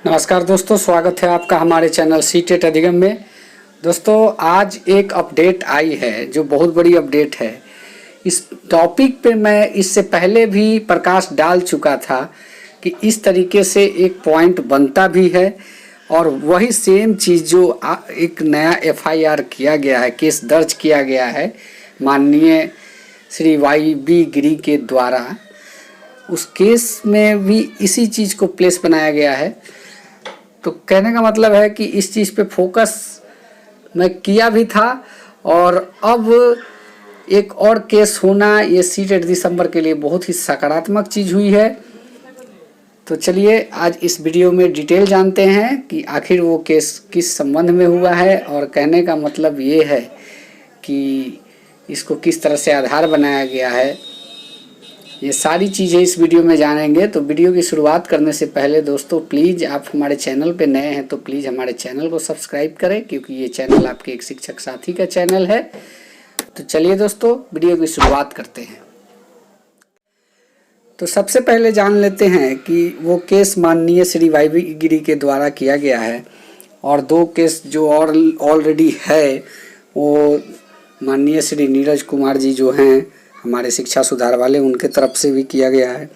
नमस्कार दोस्तों, स्वागत है आपका हमारे चैनल सीटेट अधिगम में। दोस्तों, आज एक अपडेट आई है जो बहुत बड़ी अपडेट है। इस टॉपिक पे मैं इससे पहले भी प्रकाश डाल चुका था कि इस तरीके से एक पॉइंट बनता भी है और वही सेम चीज़ जो एक नया एफआईआर किया गया है, केस दर्ज किया गया है माननीय श्री वाई.बी. गिरी के द्वारा, उस केस में भी इसी चीज़ को प्लेस बनाया गया है। तो कहने का मतलब है कि इस चीज़ पे फोकस मैं किया भी था और अब एक और केस होना ये सीटेट दिसंबर के लिए बहुत ही सकारात्मक चीज़ हुई है। तो चलिए आज इस वीडियो में डिटेल जानते हैं कि आखिर वो केस किस संबंध में हुआ है और कहने का मतलब ये है कि इसको किस तरह से आधार बनाया गया है। ये सारी चीज़ें इस वीडियो में जानेंगे। तो वीडियो की शुरुआत करने से पहले दोस्तों प्लीज़ आप हमारे चैनल पे नए हैं तो प्लीज़ हमारे चैनल को सब्सक्राइब करें, क्योंकि ये चैनल आपके एक शिक्षक साथी का चैनल है। तो चलिए दोस्तों वीडियो की शुरुआत करते हैं। तो सबसे पहले जान लेते हैं कि वो केस माननीय श्री वाई.बी. गिरी के द्वारा किया गया है और दो केस जो और ऑलरेडी है वो माननीय श्री नीरज कुमार जी जो हैं हमारे शिक्षा सुधार वाले, उनके तरफ से भी किया गया है।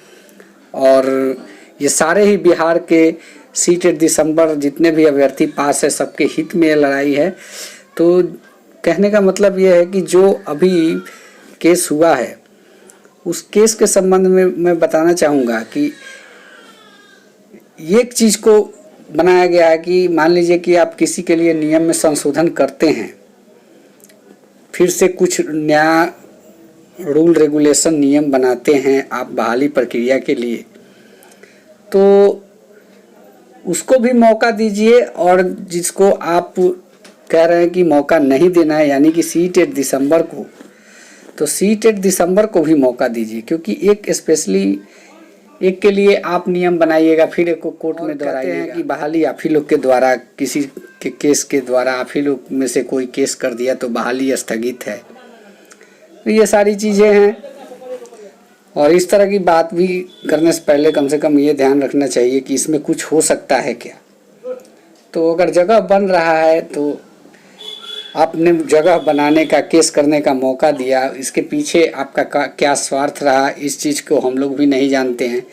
और ये सारे ही बिहार के सीटेट दिसंबर जितने भी अभ्यर्थी पास है सबके हित में लड़ाई है। तो कहने का मतलब ये है कि जो अभी केस हुआ है उस केस के संबंध में मैं बताना चाहूँगा कि एक चीज़ को बनाया गया है कि मान लीजिए कि आप किसी के लिए नियम में संशोधन करते हैं, फिर से कुछ नया रूल रेगुलेशन नियम बनाते हैं आप बहाली प्रक्रिया के लिए, तो उसको भी मौका दीजिए। और जिसको आप कह रहे हैं कि मौका नहीं देना है यानी कि सीटेट दिसंबर को, तो सीटेट दिसंबर को भी मौका दीजिए, क्योंकि एक स्पेशली एक के लिए आप नियम बनाइएगा फिर एक को कोर्ट में दोहराइएगा कि बहाली आप ही लोग के द्वारा, किसी के केस के द्वारा आप ही लोग में से कोई केस कर दिया तो बहाली स्थगित है। तो ये सारी चीज़ें हैं और इस तरह की बात भी करने से पहले कम से कम ये ध्यान रखना चाहिए कि इसमें कुछ हो सकता है क्या। तो अगर जगह बन रहा है तो आपने जगह बनाने का, केस करने का मौका दिया, इसके पीछे आपका क्या स्वार्थ रहा इस चीज़ को हम लोग भी नहीं जानते हैं।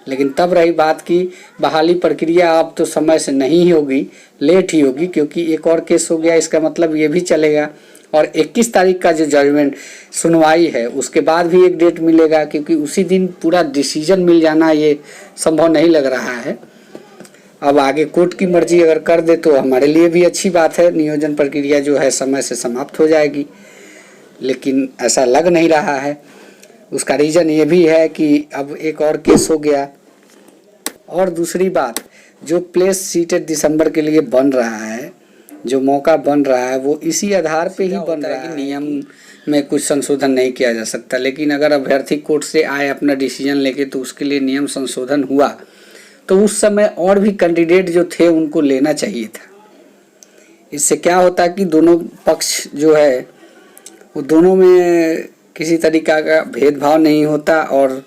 लेकिन तब रही बात की बहाली प्रक्रिया अब तो समय से नहीं होगी, लेट ही होगी, क्योंकि एक और केस हो गया। इसका मतलब ये भी चलेगा और 21 तारीख का जो जजमेंट सुनवाई है उसके बाद भी एक डेट मिलेगा, क्योंकि उसी दिन पूरा डिसीजन मिल जाना ये संभव नहीं लग रहा है। अब आगे कोर्ट की मर्जी अगर कर दे तो हमारे लिए भी अच्छी बात है, नियोजन प्रक्रिया जो है समय से समाप्त हो जाएगी, लेकिन ऐसा लग नहीं रहा है। उसका रीज़न ये भी है कि अब एक और केस हो गया। और दूसरी बात, जो प्लेस सीटेट दिसंबर के लिए बन रहा है, जो मौका बन रहा है वो इसी आधार पे ही बन रहा है। नियम में कुछ संशोधन नहीं किया जा सकता, लेकिन अगर अभ्यर्थी कोर्ट से आए अपना डिसीजन लेके तो उसके लिए नियम संशोधन हुआ तो उस समय और भी कैंडिडेट जो थे उनको लेना चाहिए था। इससे क्या होता कि दोनों पक्ष जो है वो दोनों में किसी तरीका का भेदभाव नहीं होता और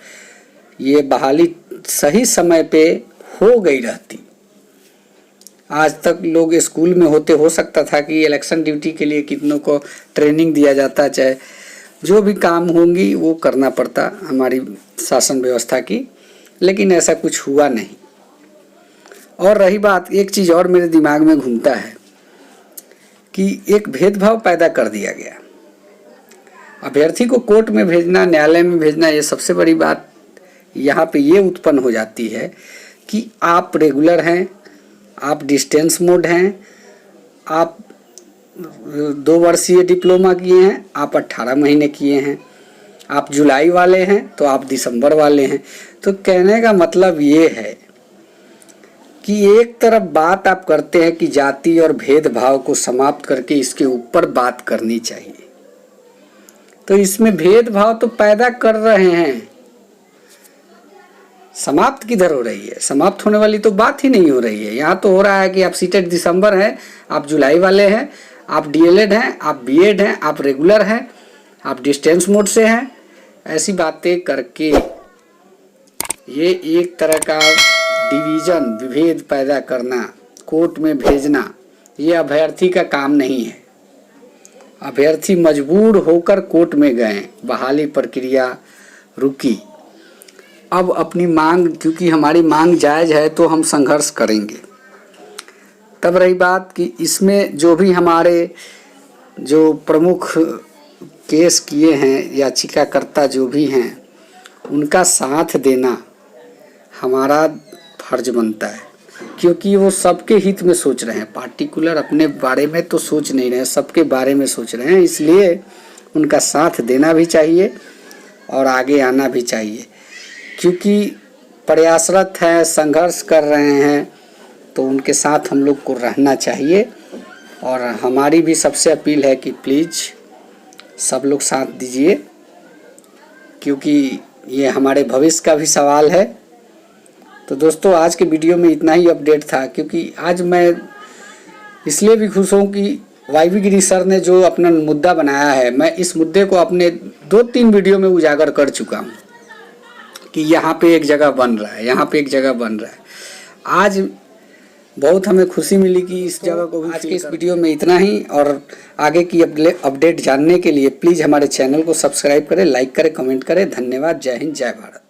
ये बहाली सही समय पे हो गई रहती। आज तक लोग स्कूल में होते हो सकता था कि इलेक्शन ड्यूटी के लिए कितनों को ट्रेनिंग दिया जाता, चाहे जो भी काम होंगी वो करना पड़ता हमारी शासन व्यवस्था की, लेकिन ऐसा कुछ हुआ नहीं। और रही बात, एक चीज़ और मेरे दिमाग में घूमता है कि एक भेदभाव पैदा कर दिया गया। अभ्यर्थी को कोर्ट में भेजना, न्यायालय में भेजना, ये सबसे बड़ी बात यहाँ पे ये उत्पन्न हो जाती है कि आप रेगुलर हैं, आप डिस्टेंस मोड हैं, आप 2 वर्षीय डिप्लोमा किए हैं, आप 18 महीने किए हैं, आप जुलाई वाले हैं तो आप दिसंबर वाले हैं। तो कहने का मतलब ये है कि एक तरफ बात आप करते हैं कि जाति और भेदभाव को समाप्त करके इसके ऊपर बात करनी चाहिए, तो इसमें भेदभाव तो पैदा कर रहे हैं। समाप्त किधर हो रही है? समाप्त होने वाली तो बात ही नहीं हो रही है। यहाँ तो हो रहा है कि आप सीटेट दिसंबर हैं, आप जुलाई वाले हैं, आप डीएलएड हैं, आप बीएड हैं, आप रेगुलर हैं, आप डिस्टेंस मोड से हैं। ऐसी बातें करके ये एक तरह का डिवीज़न, विभेद पैदा करना, कोर्ट में भेजना, ये अभ्यर्थी का काम नहीं है। अभ्यर्थी मजबूर होकर कोर्ट में गए, बहाली प्रक्रिया रुकी। अब अपनी मांग, क्योंकि हमारी मांग जायज़ है तो हम संघर्ष करेंगे। तब रही बात कि इसमें जो भी हमारे जो प्रमुख केस किए हैं, याचिकाकर्ता जो भी हैं, उनका साथ देना हमारा फर्ज बनता है, क्योंकि वो सबके हित में सोच रहे हैं, पार्टिकुलर अपने बारे में तो सोच नहीं रहे हैं, सबके बारे में सोच रहे हैं। इसलिए उनका साथ देना भी चाहिए और आगे आना भी चाहिए, क्योंकि प्रयासरत हैं, संघर्ष कर रहे हैं, तो उनके साथ हम लोग को रहना चाहिए। और हमारी भी सबसे अपील है कि प्लीज़ सब लोग साथ दीजिए, क्योंकि ये हमारे भविष्य का भी सवाल है। तो दोस्तों, आज के वीडियो में इतना ही अपडेट था, क्योंकि आज मैं इसलिए भी खुश हूँ कि वाईवी गिरी सर ने जो अपना मुद्दा बनाया है, मैं इस मुद्दे को अपने 2-3 वीडियो में उजागर कर चुका हूँ कि यहाँ पे एक जगह बन रहा है, यहाँ पे एक जगह बन रहा है। आज बहुत हमें खुशी मिली कि इस जगह को भी। आज के इस वीडियो में इतना ही, और आगे की अपडेट जानने के लिए प्लीज़ हमारे चैनल को सब्सक्राइब करें, लाइक करें, कमेंट करें। धन्यवाद। जय हिंद, जय भारत।